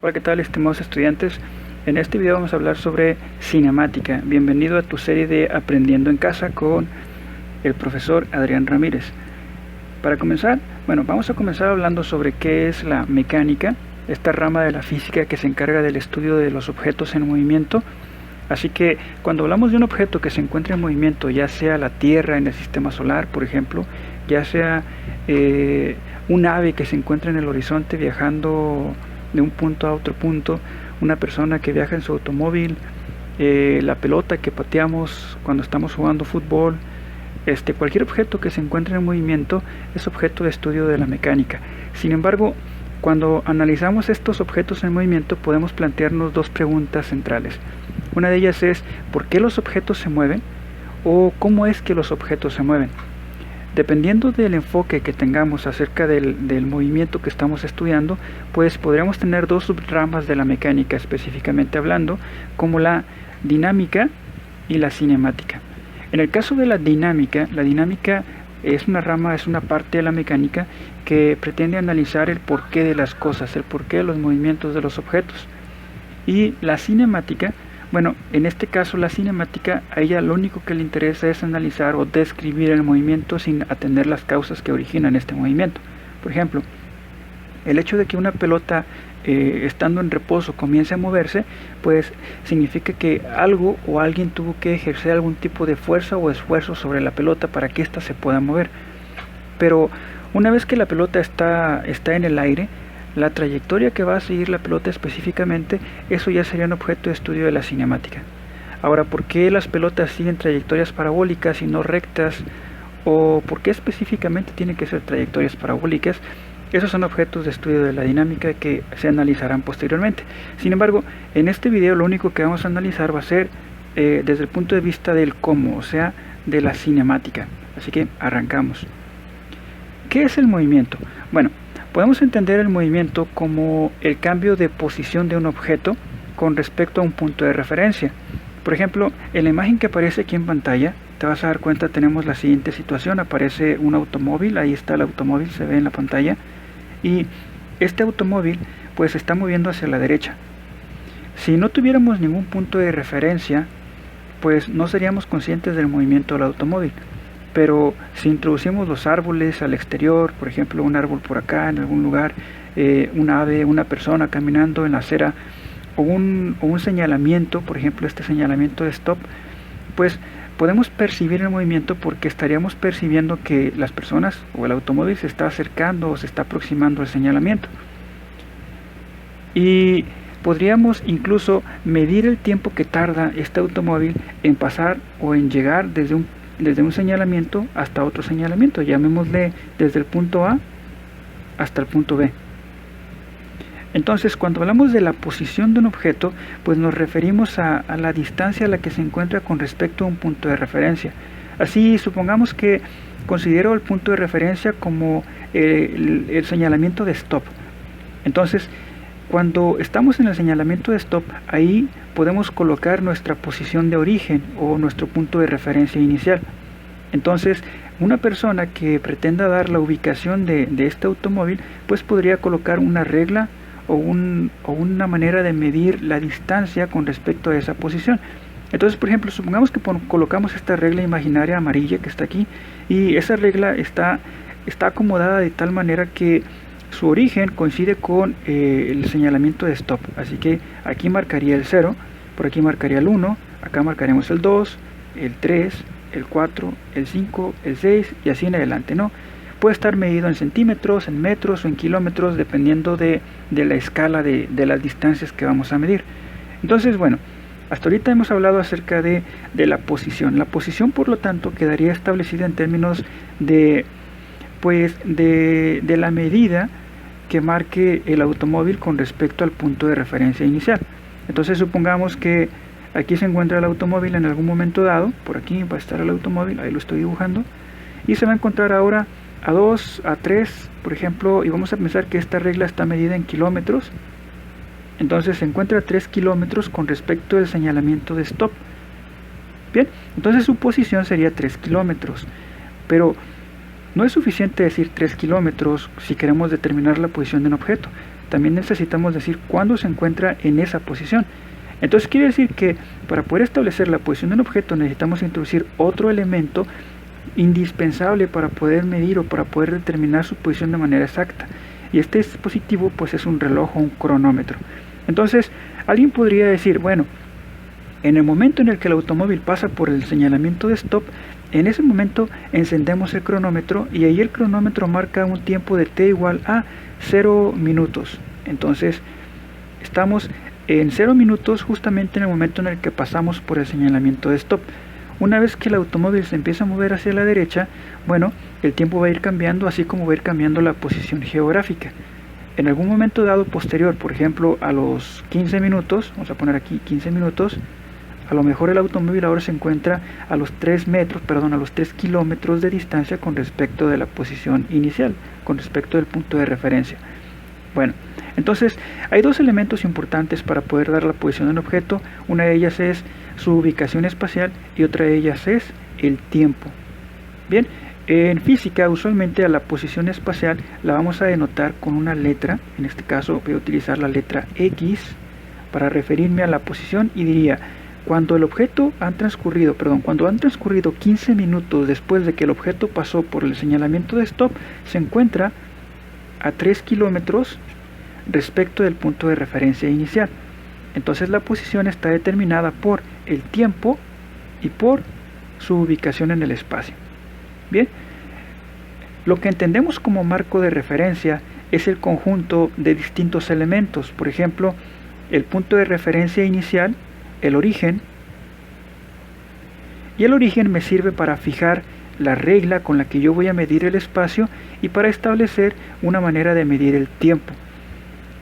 Hola, ¿qué tal, estimados estudiantes? En este video vamos a hablar sobre cinemática. Bienvenido a tu serie de Aprendiendo en Casa con el profesor Adrián Ramírez. Para comenzar, vamos a comenzar hablando sobre qué es la mecánica, esta rama de la física que se encarga del estudio de los objetos en movimiento. Así que cuando hablamos de un objeto que se encuentra en movimiento, ya sea la Tierra en el sistema solar, por ejemplo, ya sea un ave que se encuentra en el horizonte viajando de un punto a otro punto, una persona que viaja en su automóvil, la pelota que pateamos cuando estamos jugando fútbol, cualquier objeto que se encuentre en movimiento es objeto de estudio de la mecánica. Sin embargo, cuando analizamos estos objetos en movimiento podemos plantearnos dos preguntas centrales. Una de ellas es ¿por qué los objetos se mueven? O ¿cómo es que los objetos se mueven? Dependiendo del enfoque que tengamos acerca del movimiento que estamos estudiando, pues podríamos tener dos subramas de la mecánica específicamente hablando, como la dinámica y la cinemática. En el caso de la dinámica es una rama, es una parte de la mecánica que pretende analizar el porqué de las cosas, el porqué de los movimientos de los objetos. Y la cinemática, en este caso la cinemática, a ella lo único que le interesa es analizar o describir el movimiento sin atender las causas que originan este movimiento. Por ejemplo, el hecho de que una pelota estando en reposo comience a moverse, pues significa que algo o alguien tuvo que ejercer algún tipo de fuerza o esfuerzo sobre la pelota para que ésta se pueda mover. Pero una vez que la pelota está en el aire, la trayectoria que va a seguir la pelota específicamente, eso ya sería un objeto de estudio de la cinemática. Ahora, ¿por qué las pelotas siguen trayectorias parabólicas y no rectas? ¿O por qué específicamente tienen que ser trayectorias parabólicas? Esos son objetos de estudio de la dinámica que se analizarán posteriormente. Sin embargo, en este video lo único que vamos a analizar va a ser desde el punto de vista del cómo, o sea, de la cinemática. Así que arrancamos. ¿Qué es el movimiento? Podemos entender el movimiento como el cambio de posición de un objeto con respecto a un punto de referencia. Por ejemplo, en la imagen que aparece aquí en pantalla, te vas a dar cuenta, tenemos la siguiente situación. Aparece un automóvil, ahí está el automóvil, se ve en la pantalla. Y este automóvil pues se está moviendo hacia la derecha. Si no tuviéramos ningún punto de referencia, pues no seríamos conscientes del movimiento del automóvil. Pero si introducimos los árboles al exterior, por ejemplo un árbol por acá en algún lugar, un ave, una persona caminando en la acera, o un señalamiento, por ejemplo este señalamiento de stop, pues podemos percibir el movimiento porque estaríamos percibiendo que las personas o el automóvil se está acercando o se está aproximando al señalamiento. Y podríamos incluso medir el tiempo que tarda este automóvil en pasar o en llegar desde un señalamiento hasta otro señalamiento, llamémosle desde el punto A hasta el punto B. Entonces, cuando hablamos de la posición de un objeto, pues nos referimos a la distancia a la que se encuentra con respecto a un punto de referencia. Así, supongamos que considero el punto de referencia como el señalamiento de stop. Entonces, cuando estamos en el señalamiento de stop, ahí podemos colocar nuestra posición de origen o nuestro punto de referencia inicial. Entonces, una persona que pretenda dar la ubicación de este automóvil, pues podría colocar una regla o una manera de medir la distancia con respecto a esa posición. Entonces, por ejemplo, supongamos que colocamos esta regla imaginaria amarilla que está aquí, y esa regla está acomodada de tal manera que su origen coincide con el señalamiento de stop. Así que aquí marcaría el 0, por aquí marcaría el 1, acá marcaremos el 2, el 3, el 4, el 5, el 6 y así en adelante, ¿no? Puede estar medido en centímetros, en metros o en kilómetros, dependiendo de la escala de las distancias que vamos a medir. Entonces, hasta ahorita hemos hablado acerca de la posición. La posición, por lo tanto, quedaría establecida en términos de la medida que marque el automóvil con respecto al punto de referencia inicial. Entonces, supongamos que aquí se encuentra el automóvil en algún momento dado, por aquí va a estar el automóvil, ahí lo estoy dibujando, y se va a encontrar ahora a 2, a 3, por ejemplo, y vamos a pensar que esta regla está medida en kilómetros. Entonces se encuentra a 3 kilómetros con respecto al señalamiento de stop. Bien, entonces su posición sería 3 kilómetros. Pero no es suficiente decir 3 kilómetros si queremos determinar la posición de un objeto. también necesitamos decir cuándo se encuentra en esa posición. Entonces quiere decir que para poder establecer la posición de un objeto necesitamos introducir otro elemento indispensable para poder medir o para poder determinar su posición de manera exacta. Y este dispositivo pues es un reloj o un cronómetro. Entonces alguien podría decir, bueno, en el momento en el que el automóvil pasa por el señalamiento de stop, en ese momento encendemos el cronómetro y ahí el cronómetro marca un tiempo de t igual a 0 minutos. Entonces estamos en 0 minutos justamente en el momento en el que pasamos por el señalamiento de stop. Una vez que el automóvil se empieza a mover hacia la derecha, bueno, el tiempo va a ir cambiando, así como va a ir cambiando la posición geográfica. En algún momento dado posterior, por ejemplo a los 15 minutos, vamos a poner aquí 15 minutos, a lo mejor el automóvil ahora se encuentra a los 3 kilómetros de distancia con respecto de la posición inicial, con respecto del punto de referencia. Bueno, entonces hay dos elementos importantes para poder dar la posición del objeto. Una de ellas es su ubicación espacial y otra de ellas es el tiempo. Bien, en física usualmente a la posición espacial la vamos a denotar con una letra. En este caso voy a utilizar la letra X para referirme a la posición y diría: cuando han transcurrido 15 minutos después de que el objeto pasó por el señalamiento de stop, se encuentra a 3 kilómetros respecto del punto de referencia inicial. Entonces la posición está determinada por el tiempo y por su ubicación en el espacio. Bien, lo que entendemos como marco de referencia es el conjunto de distintos elementos. Por ejemplo, el punto de referencia inicial, el origen, y el origen me sirve para fijar la regla con la que yo voy a medir el espacio y para establecer una manera de medir el tiempo.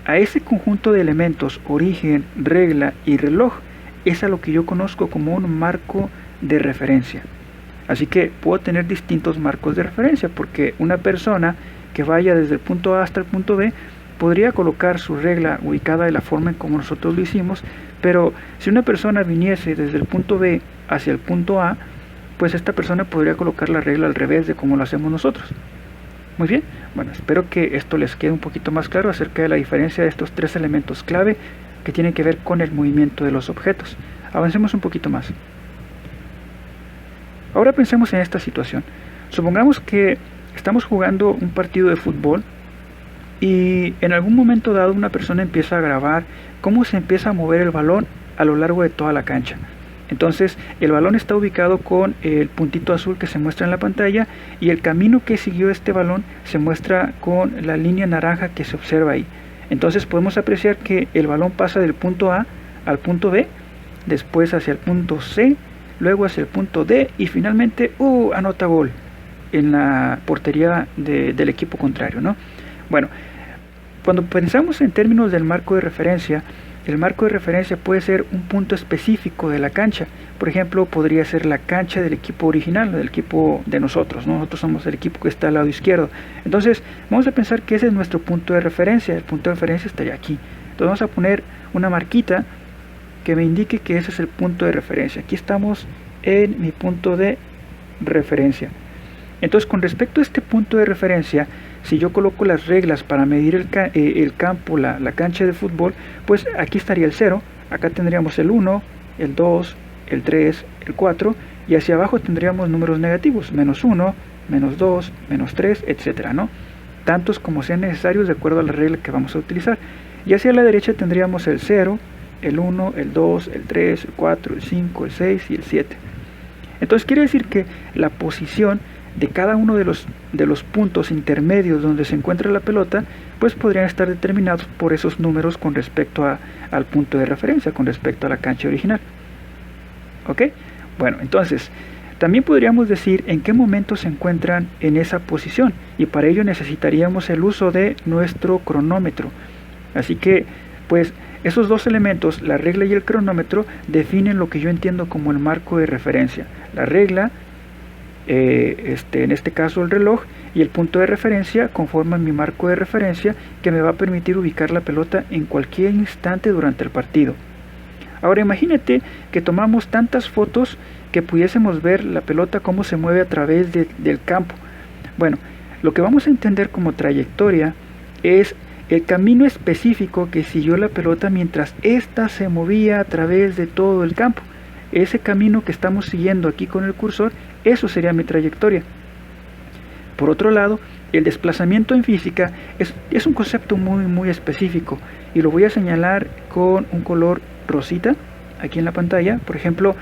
A ese conjunto de elementos, origen, regla y reloj, es a lo que yo conozco como un marco de referencia. Así que puedo tener distintos marcos de referencia, porque una persona que vaya desde el punto A hasta el punto B podría colocar su regla ubicada de la forma en como nosotros lo hicimos, pero si una persona viniese desde el punto B hacia el punto A, pues esta persona podría colocar la regla al revés de como lo hacemos nosotros. Muy bien, bueno, espero que esto les quede un poquito más claro acerca de la diferencia de estos tres elementos clave que tienen que ver con el movimiento de los objetos. Avancemos un poquito más. Ahora pensemos en esta situación. Supongamos que estamos jugando un partido de fútbol y en algún momento dado una persona empieza a grabar cómo se empieza a mover el balón a lo largo de toda la cancha. Entonces el balón está ubicado con el puntito azul que se muestra en la pantalla y el camino que siguió este balón se muestra con la línea naranja que se observa ahí. Entonces podemos apreciar que el balón pasa del punto A al punto B, después hacia el punto C, luego hacia el punto D y finalmente anota gol en la portería del equipo contrario, ¿no? Bueno, cuando pensamos en términos del marco de referencia, el marco de referencia puede ser un punto específico de la cancha. Por ejemplo, podría ser la cancha del equipo original, del equipo de nosotros, ¿no? Nosotros somos el equipo que está al lado izquierdo. Entonces, vamos a pensar que ese es nuestro punto de referencia. El punto de referencia estaría aquí. Entonces, vamos a poner una marquita que me indique que ese es el punto de referencia. Aquí estamos en mi punto de referencia. Entonces, con respecto a este punto de referencia, si yo coloco las reglas para medir el campo, la cancha de fútbol, pues aquí estaría el 0, acá tendríamos el 1, el 2, el 3, el 4, y hacia abajo tendríamos números negativos, menos 1, menos 2, menos 3, etcétera, ¿no? Tantos como sean necesarios de acuerdo a la regla que vamos a utilizar. Y hacia la derecha tendríamos el 0, el 1, el 2, el 3, el 4, el 5, el 6 y el 7. Entonces quiere decir que la posición de cada uno de los puntos intermedios donde se encuentra la pelota, pues podrían estar determinados por esos números con respecto al punto de referencia, con respecto a la cancha original. ¿Ok? Bueno, entonces, también podríamos decir en qué momento se encuentran en esa posición, y para ello necesitaríamos el uso de nuestro cronómetro. Así que, pues, esos dos elementos, la regla y el cronómetro, definen lo que yo entiendo como el marco de referencia. La regla, en este caso el reloj, y el punto de referencia conforman mi marco de referencia que me va a permitir ubicar la pelota en cualquier instante durante el partido. Ahora imagínate que tomamos tantas fotos que pudiésemos ver la pelota cómo se mueve a través del campo. Bueno, lo que vamos a entender como trayectoria es el camino específico que siguió la pelota mientras ésta se movía a través de todo el campo. Ese camino que estamos siguiendo aquí con el cursor, eso sería mi trayectoria. Por otro lado, el desplazamiento en física es un concepto muy específico y lo voy a señalar con un color rosita aquí en la pantalla. Por ejemplo,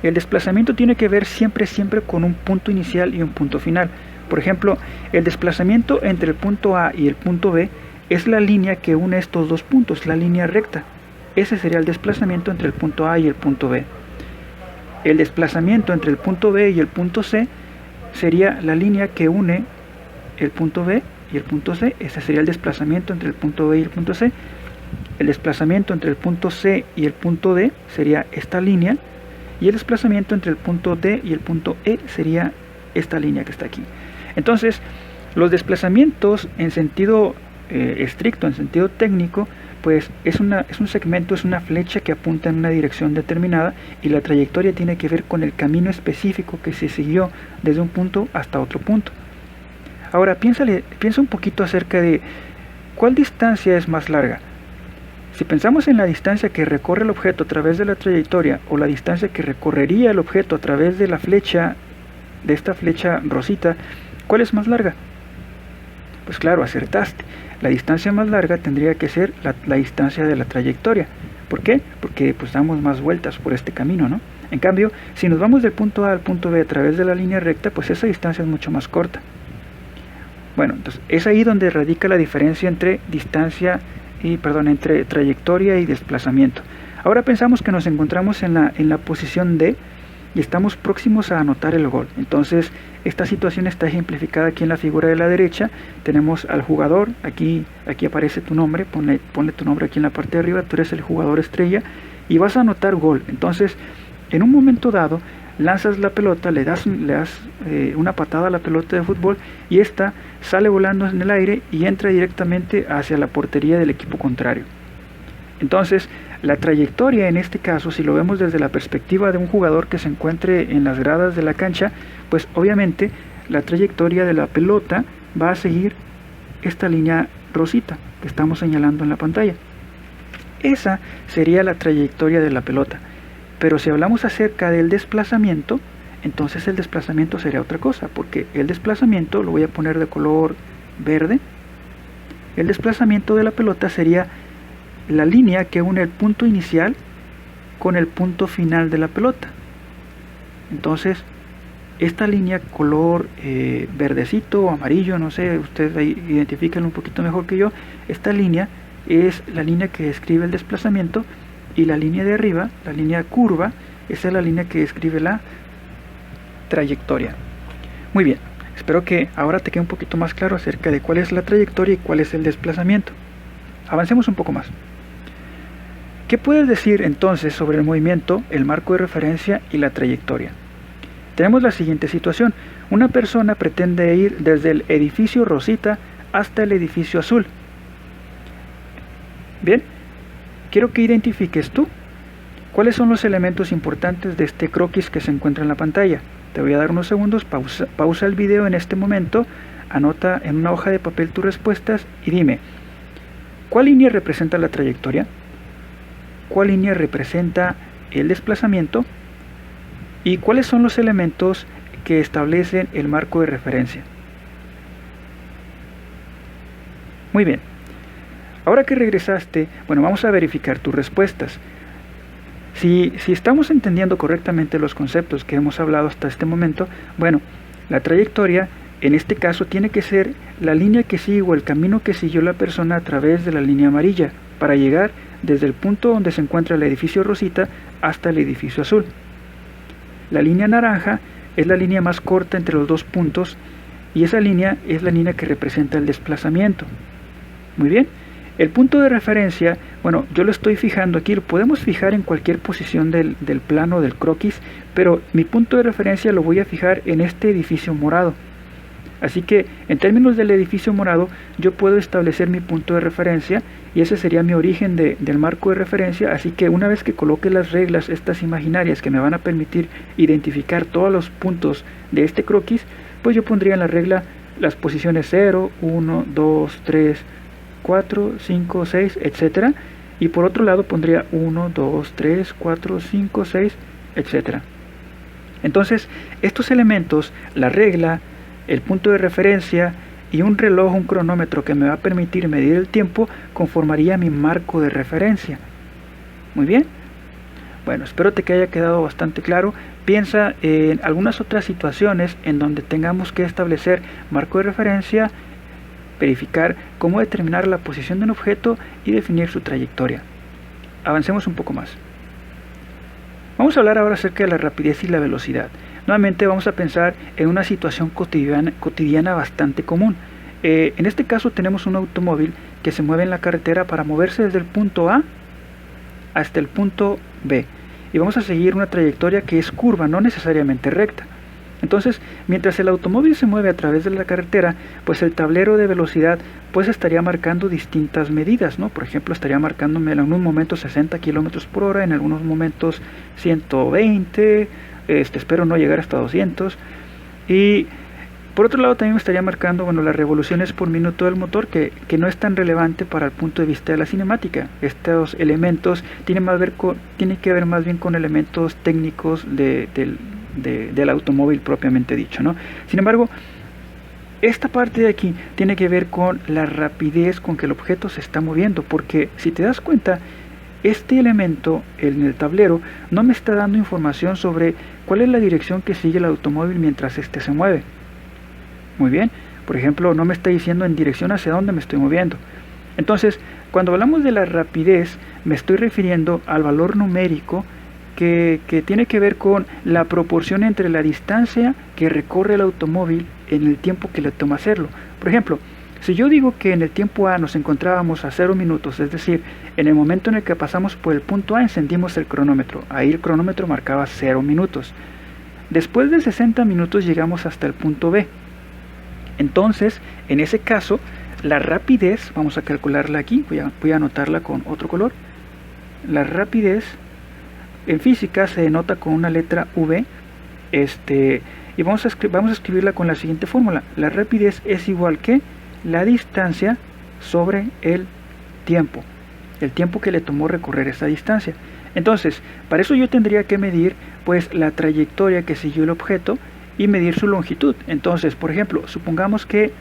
el desplazamiento tiene que ver siempre con un punto inicial y un punto final. Por ejemplo, el desplazamiento entre el punto A y el punto B es la línea que une estos dos puntos, la línea recta. Ese sería el desplazamiento entre el punto A y el punto B. El desplazamiento entre el punto B y el punto C sería la línea que une el punto B y el punto C. Ese sería el desplazamiento entre el punto B y el punto C. El desplazamiento entre el punto C y el punto D sería esta línea. Y el desplazamiento entre el punto D y el punto E sería esta línea que está aquí. Entonces, los desplazamientos en sentido estricto, en sentido técnico, pues es un segmento, es una flecha que apunta en una dirección determinada, y la trayectoria tiene que ver con el camino específico que se siguió desde un punto hasta otro punto. Ahora piensa un poquito acerca de cuál distancia es más larga. Si pensamos en la distancia que recorre el objeto a través de la trayectoria, o la distancia que recorrería el objeto a través de la flecha, de esta flecha rosita, ¿cuál es más larga? Pues claro, acertaste. La distancia más larga tendría que ser la distancia de la trayectoria. ¿Por qué? Porque pues damos más vueltas por este camino, ¿no? En cambio, si nos vamos del punto A al punto B a través de la línea recta, pues esa distancia es mucho más corta. Bueno, entonces es ahí donde radica la diferencia entre entre trayectoria y desplazamiento. Ahora pensamos que nos encontramos en la posición D y estamos próximos a anotar el gol. Entonces esta situación está ejemplificada aquí en la figura de la derecha. Tenemos al jugador, aquí aparece tu nombre, ponle tu nombre aquí en la parte de arriba, tú eres el jugador estrella y vas a anotar gol. Entonces en un momento dado lanzas la pelota, le das una patada a la pelota de fútbol y esta sale volando en el aire y entra directamente hacia la portería del equipo contrario. Entonces la trayectoria en este caso, si lo vemos desde la perspectiva de un jugador que se encuentre en las gradas de la cancha, pues obviamente la trayectoria de la pelota va a seguir esta línea rosita que estamos señalando en la pantalla. Esa sería la trayectoria de la pelota. Pero si hablamos acerca del desplazamiento, entonces el desplazamiento sería otra cosa, porque el desplazamiento, lo voy a poner de color verde, el desplazamiento de la pelota sería la línea que une el punto inicial con el punto final de la pelota. Entonces esta línea color verdecito o amarillo, no sé, ustedes ahí identifíquenlo un poquito mejor que yo, esta línea es la línea que describe el desplazamiento, y la línea de arriba, la línea curva, esa es la línea que describe la trayectoria. Muy bien, espero que ahora te quede un poquito más claro acerca de cuál es la trayectoria y cuál es el desplazamiento. Avancemos un poco más. ¿Qué puedes decir entonces sobre el movimiento, el marco de referencia y la trayectoria? Tenemos la siguiente situación. Una persona pretende ir desde el edificio rosita hasta el edificio azul. Bien, quiero que identifiques tú cuáles son los elementos importantes de este croquis que se encuentra en la pantalla. Te voy a dar unos segundos, pausa el video en este momento, anota en una hoja de papel tus respuestas y dime, ¿cuál línea representa la trayectoria? ¿Cuál línea representa el desplazamiento? ¿Y cuáles son los elementos que establecen el marco de referencia? Muy bien. Ahora que regresaste, bueno, vamos a verificar tus respuestas. Si estamos entendiendo correctamente los conceptos que hemos hablado hasta este momento, bueno, la trayectoria en este caso tiene que ser la línea que sigue o el camino que siguió la persona a través de la línea amarilla para llegar desde el punto donde se encuentra el edificio rosita hasta el edificio azul. La línea naranja es la línea más corta entre los dos puntos y esa línea es la línea que representa el desplazamiento. Muy bien. El punto de referencia, bueno, yo lo estoy fijando aquí, lo podemos fijar en cualquier posición del plano del croquis, pero mi punto de referencia lo voy a fijar en este edificio morado. Así que en términos del edificio morado, yo puedo establecer mi punto de referencia y ese sería mi origen del marco de referencia. Así que una vez que coloque las reglas, estas imaginarias que me van a permitir identificar todos los puntos de este croquis, pues yo pondría en la regla las posiciones 0, 1, 2, 3, 4, 5, 6, etcétera. Y por otro lado pondría 1, 2, 3, 4, 5, 6, etcétera. Entonces, estos elementos, la regla, el punto de referencia y un reloj, un cronómetro que me va a permitir medir el tiempo, conformaría mi marco de referencia. Muy bien. Bueno, espero que haya quedado bastante claro. Piensa en algunas otras situaciones en donde tengamos que establecer marco de referencia, verificar cómo determinar la posición de un objeto y definir su trayectoria. Avancemos un poco más. Vamos a hablar ahora acerca de la rapidez y la velocidad. Nuevamente vamos a pensar en una situación cotidiana bastante común. En este caso tenemos un automóvil que se mueve en la carretera para moverse desde el punto A hasta el punto B. Y vamos a seguir una trayectoria que es curva, no necesariamente recta. Entonces, mientras el automóvil se mueve a través de la carretera, pues el tablero de velocidad pues estaría marcando distintas medidas, ¿no? Por ejemplo, estaría marcándome en algunos momentos 60 kilómetros por hora, en algunos momentos 120, espero no llegar hasta 200. Y por otro lado también me estaría marcando, bueno, las revoluciones por minuto del motor, que no es tan relevante para el punto de vista de la cinemática. Estos elementos tienen que ver más bien con elementos técnicos del automóvil propiamente dicho, ¿no? Sin embargo, esta parte de aquí tiene que ver con la rapidez con que el objeto se está moviendo, porque si te das cuenta, este elemento en el tablero no me está dando información sobre cuál es la dirección que sigue el automóvil mientras este se mueve. Muy bien, por ejemplo, no me está diciendo en dirección hacia dónde me estoy moviendo. Entonces, cuando hablamos de la rapidez, me estoy refiriendo al valor numérico que tiene que ver con la proporción entre la distancia que recorre el automóvil en el tiempo que le toma hacerlo. Por ejemplo, si yo digo que en el tiempo A nos encontrábamos a 0 minutos, es decir, en el momento en el que pasamos por el punto A encendimos el cronómetro, ahí el cronómetro marcaba 0 minutos. Después de 60 minutos llegamos hasta el punto B. Entonces, en ese caso, la rapidez, vamos a calcularla aquí, voy a anotarla con otro color. La rapidez en física se denota con una letra V, y vamos a escribirla con la siguiente fórmula. La rapidez es igual que la distancia sobre el tiempo que le tomó recorrer esa distancia. Entonces, para eso yo tendría que medir pues la trayectoria que siguió el objeto y medir su longitud. Entonces, por ejemplo, supongamos que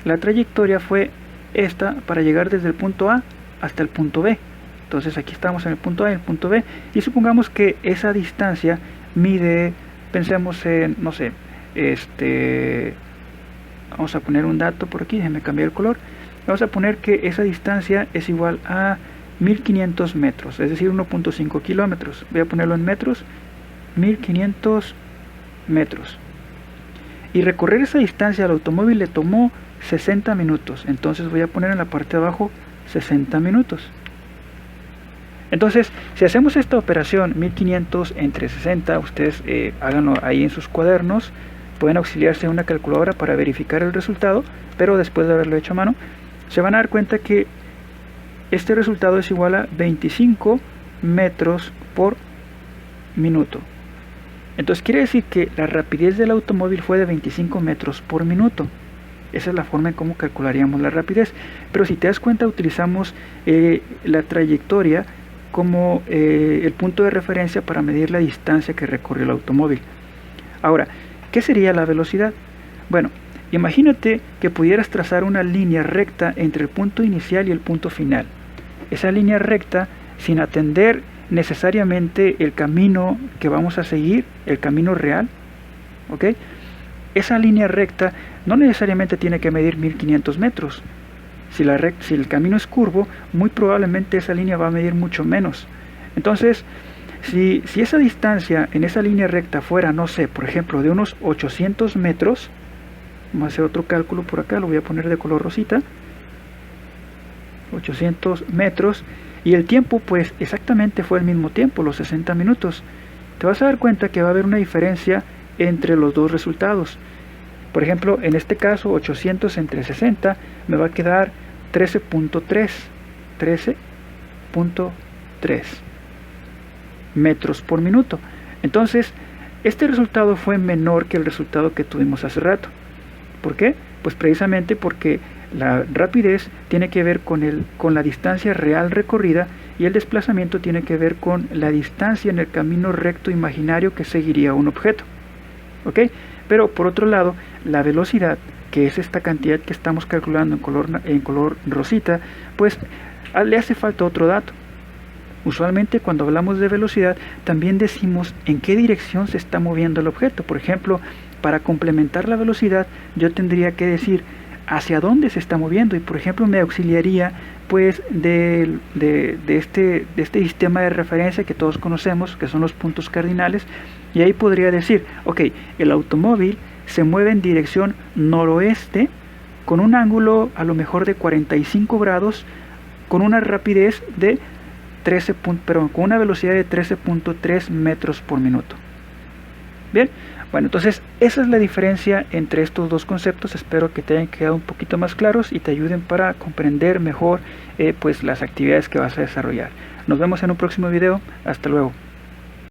la trayectoria fue esta para llegar desde el punto A hasta el punto B. Entonces aquí estamos en el punto A y el punto B, y supongamos que esa distancia mide, pensemos en, no sé, vamos a poner un dato por aquí, déjenme cambiar el color. Vamos a poner que esa distancia es igual a 1500 metros, es decir, 1.5 kilómetros. Voy a ponerlo en metros, 1500 metros. Y recorrer esa distancia al automóvil le tomó 60 minutos. Entonces voy a poner en la parte de abajo 60 minutos. Entonces, si hacemos esta operación 1500 entre 60, ustedes háganlo ahí en sus cuadernos, pueden auxiliarse de una calculadora para verificar el resultado, pero después de haberlo hecho a mano, se van a dar cuenta que este resultado es igual a 25 metros por minuto. Entonces quiere decir que la rapidez del automóvil fue de 25 metros por minuto. Esa es la forma en cómo calcularíamos la rapidez. Pero si te das cuenta, utilizamos la trayectoria como el punto de referencia para medir la distancia que recorrió el automóvil. Ahora, ¿qué sería la velocidad? Bueno, imagínate que pudieras trazar una línea recta entre el punto inicial y el punto final. Esa línea recta, sin atender necesariamente el camino que vamos a seguir, el camino real, ¿ok? Esa línea recta no necesariamente tiene que medir 1500 metros. Si el camino es curvo, muy probablemente esa línea va a medir mucho menos. Entonces, si esa distancia en esa línea recta fuera, no sé, por ejemplo, de unos 800 metros, vamos a hacer otro cálculo por acá, lo voy a poner de color rosita, 800 metros, y el tiempo pues exactamente fue el mismo tiempo, los 60 minutos. Te vas a dar cuenta que va a haber una diferencia entre los dos resultados. Por ejemplo, en este caso 800 entre 60 me va a quedar 13.3 metros por minuto. Entonces, este resultado fue menor que el resultado que tuvimos hace rato. ¿Por qué? Pues precisamente porque La rapidez tiene que ver con la distancia real recorrida y el desplazamiento tiene que ver con la distancia en el camino recto imaginario que seguiría un objeto. ¿Ok? Pero por otro lado, la velocidad, que es esta cantidad que estamos calculando en color rosita, pues le hace falta otro dato. Usualmente cuando hablamos de velocidad también decimos en qué dirección se está moviendo el objeto. Por ejemplo, para complementar la velocidad yo tendría que decir hacia dónde se está moviendo y por ejemplo me auxiliaría pues de este sistema de referencia que todos conocemos, que son los puntos cardinales, y ahí podría decir, ok, el automóvil se mueve en dirección noroeste con un ángulo a lo mejor de 45 grados con una rapidez de con una velocidad de 13.3 metros por minuto. Bien, bueno, entonces esa es la diferencia entre estos dos conceptos. Espero que te hayan quedado un poquito más claros y te ayuden para comprender mejor pues las actividades que vas a desarrollar. Nos vemos en un próximo video. Hasta luego.